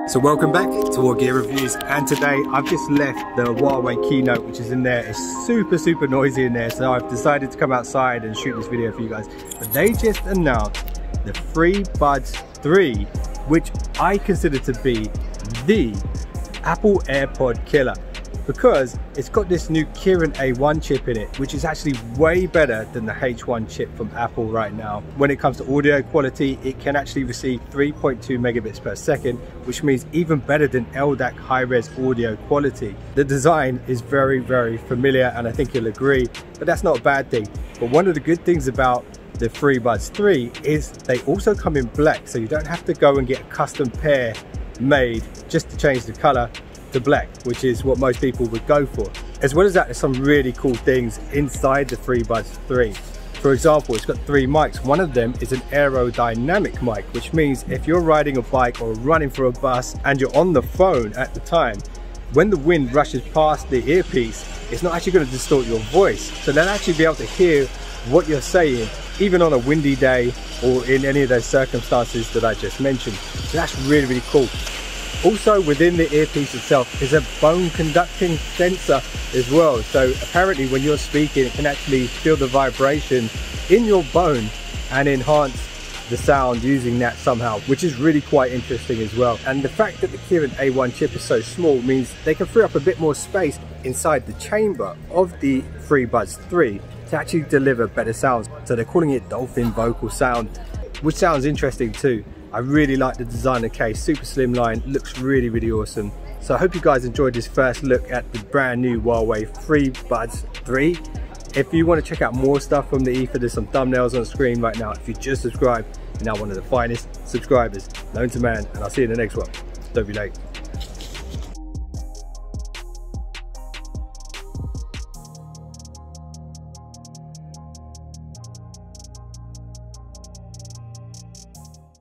So welcome back to WhatGear Reviews, and today I've just left the Huawei keynote, which is in there. It's super noisy in there, so I've decided to come outside and shoot this video for you guys. But they just announced the Freebuds 3, which I consider to be the Apple Airpod killer, because it's got this new Kirin A1 chip in it, which is actually way better than the H1 chip from Apple right now. When it comes to audio quality, it can actually receive 3.2 megabits per second, which means even better than LDAC high-res audio quality. The design is very familiar, and I think you'll agree, but that's not a bad thing. But one of the good things about the Freebuds 3 is they also come in black, so you don't have to go and get a custom pair made just to change the color to black, which is what most people would go for. As well as that, there's some really cool things inside the Freebuds 3. For example, it's got 3 mics. One of them is an aerodynamic mic, which means if you're riding a bike or running for a bus and you're on the phone at the time, when the wind rushes past the earpiece, it's not actually going to distort your voice. So they'll actually be able to hear what you're saying, even on a windy day or in any of those circumstances that I just mentioned. So that's really cool. Also, within the earpiece itself is a bone conducting sensor as well. So apparently when you're speaking, it can actually feel the vibration in your bone and enhance the sound using that somehow, which is really quite interesting as well. And the fact that the Kirin A1 chip is so small means they can free up a bit more space inside the chamber of the Freebuds 3 to actually deliver better sounds. So they're calling it dolphin vocal sound, which sounds interesting too. I really like the design of the case, super slimline, looks really awesome. So I hope you guys enjoyed this first look at the brand new Huawei Freebuds 3. If you want to check out more stuff from the ether, there's some thumbnails on the screen right now. If you just subscribed, you're now one of the finest subscribers known to man, and I'll see you in the next one. Don't be late.